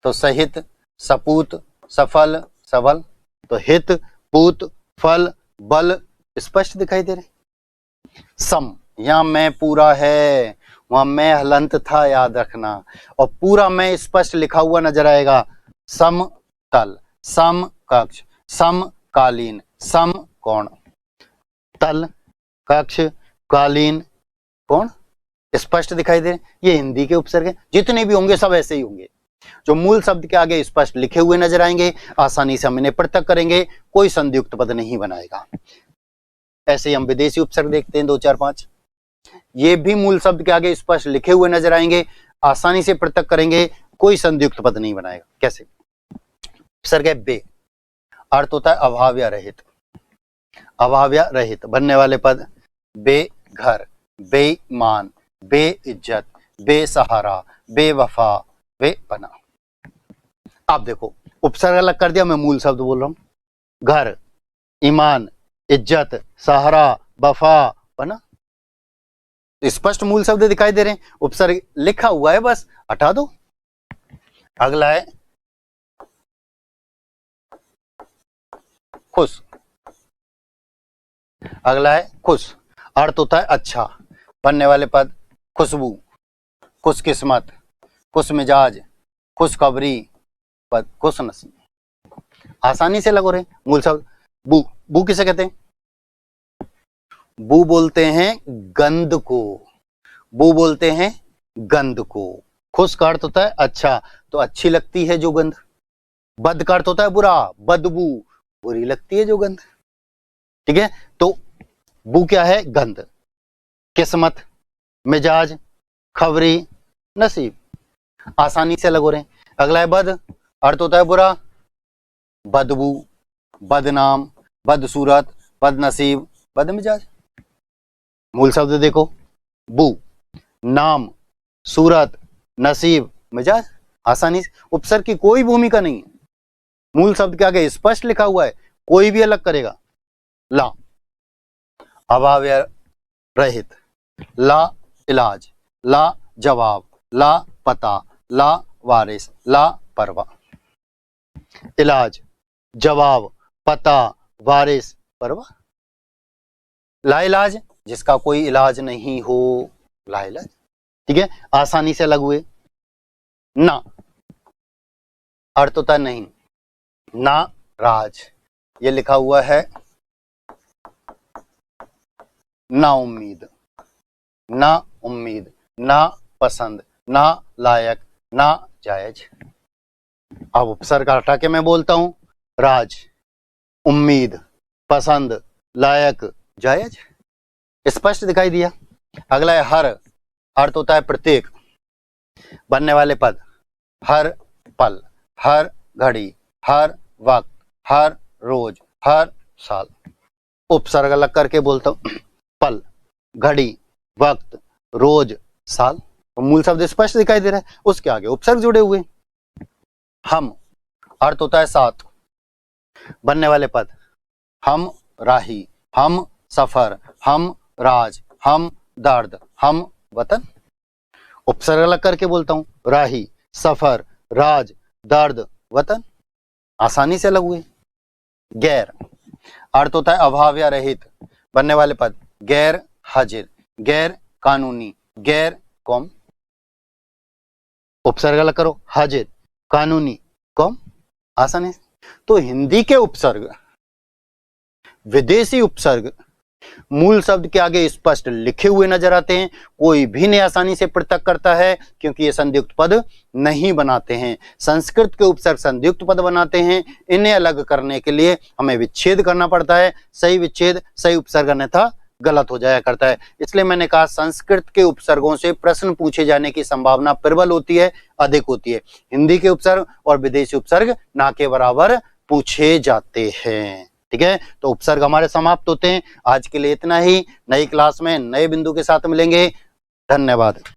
तो सहित, सपूत, सफल, सबल। तो हित, पूत, फल, बल स्पष्ट दिखाई दे रहे। सम, यहां मैं पूरा है, वहां मैं हलंत था, याद रखना। और पूरा मैं स्पष्ट लिखा हुआ नजर आएगा। समतल, समकक्ष, समकालीन, समकोण। तल, कक्ष, कालीन, कोण स्पष्ट दिखाई दे। ये हिंदी के उपसर्ग हैं, जितने भी होंगे सब ऐसे ही होंगे, जो मूल शब्द के आगे स्पष्ट लिखे हुए नजर आएंगे। आसानी से हम इन्हें पृथक करेंगे, कोई संधियुक्त पद नहीं बनाएगा। ऐसे ही हम विदेशी उपसर्ग देखते हैं 2 4 5। ये भी मूल शब्द के आगे स्पष्ट लिखे हुए नजर आएंगे, आसानी से पृथक करेंगे, कोई संयुक्त पद नहीं बनाएगा। कैसे? उपसर्ग है बे, अर्थ होता है अभाव या रहित, अभाव या रहित। बनने वाले पद बेघर, बेईमान, बेइज्जत, बेसहारा, बेवफा, बेपना। आप देखो उपसर्ग अलग कर दिया, मैं मूल शब्द बोल रहा हूं। घर, ईमान, इज्जत, सहारा, वफा, पना, स्पष्ट मूल शब्द दिखाई दे रहे हैं, उपसर्ग लिखा हुआ है, बस हटा दो। अगला है खुश, अगला है खुश, अर्थ होता है अच्छा। बनने वाले पद खुशबू, खुशकिस्मत, खुश मिजाज, खुशखबरी, पद खुश नसीब। आसानी से लगो रहे मूल शब्द। बू, बू किसे कहते हैं? बू बोलते हैं गंध को, बू बोलते हैं गंध को। खुश का अर्थ होता है अच्छा, तो अच्छी लगती है जो गंध। बद का अर्थ होता है बुरा, बदबू, बुरी लगती है जो गंध। ठीक है, तो बू क्या है? गंध। किस्मत, मिजाज, खबरी, नसीब। आसानी से लगो रहे। अगला है बद, अर्थ होता है बुरा, बदबू, बदनाम, बदसूरत, बदनसीब, बदमिजाज। मूल शब्द देखो, बू, नाम, सूरत, नसीब, मिजाज। आसानी से, उपसर्ग की कोई भूमिका नहीं है, मूल शब्द के आगे स्पष्ट लिखा हुआ है, कोई भी अलग करेगा। ला, अभाव या रहित, ला इलाज, ला जवाब, ला पता, ला वारिस, ला परवा। इलाज, जवाब, पता, वारिस, परवा। लाइलाज, जिसका कोई इलाज नहीं हो, लाइलाज। ठीक है, आसानी से अलग हुए। ना, अर्थ होता है नहीं, ना राज, ये लिखा हुआ है ना उम्मीद, ना उम्मीद, ना पसंद, ना लायक, ना जायज। अब उपसर्ग हटा के मैं बोलता हूं, राज, उम्मीद, पसंद, लायक, जायज। स्पष्ट दिखाई दिया। अगला है हर, अर्थ होता है प्रत्येक। बनने वाले पद हर पल, हर घड़ी, हर वक्त, हर रोज, हर साल। उपसर्ग अलग करके बोलता हूं, पल, घड़ी, वक्त, रोज, साल। मूल शब्द स्पष्ट दिखाई दे रहा है, उसके आगे उपसर्ग जुड़े हुए। हम, अर्थ होता है साथ। बनने वाले पद हम राही, हम सफर, हम राज, हम दर्द, हम वतन। उपसर्ग अलग करके बोलता हूं, राही, सफर, राज, दर्द, वतन। आसानी से अलग हुए। गैर, अर्थ होता है अभाव या रहित। बनने वाले पद गैर हाजिर, गैर कानूनी, गैर कौम। उपसर्ग अलग करो, हाजिर, कानूनी, कौम। आसानी से। तो हिंदी के उपसर्ग, विदेशी उपसर्ग मूल शब्द के आगे स्पष्ट लिखे हुए नजर आते हैं, कोई भी नहीं आसानी से पृथक करता है, क्योंकि ये संयुक्त पद नहीं बनाते हैं। संस्कृत के उपसर्ग संयुक्त पद बनाते हैं, इन्हें अलग करने के लिए हमें विच्छेद करना पड़ता है। सही विच्छेद, सही उपसर्ग, अन्यथा गलत हो जाया करता है। इसलिए मैंने कहा संस्कृत के उपसर्गों से प्रश्न पूछे जाने की संभावना प्रबल होती है, अधिक होती है। हिंदी के उपसर्ग और विदेशी उपसर्ग ना के बराबर पूछे जाते हैं। ठीक है, तो उपसर्ग हमारे समाप्त होते हैं। आज के लिए इतना ही। नई क्लास में नए बिंदु के साथ मिलेंगे। धन्यवाद।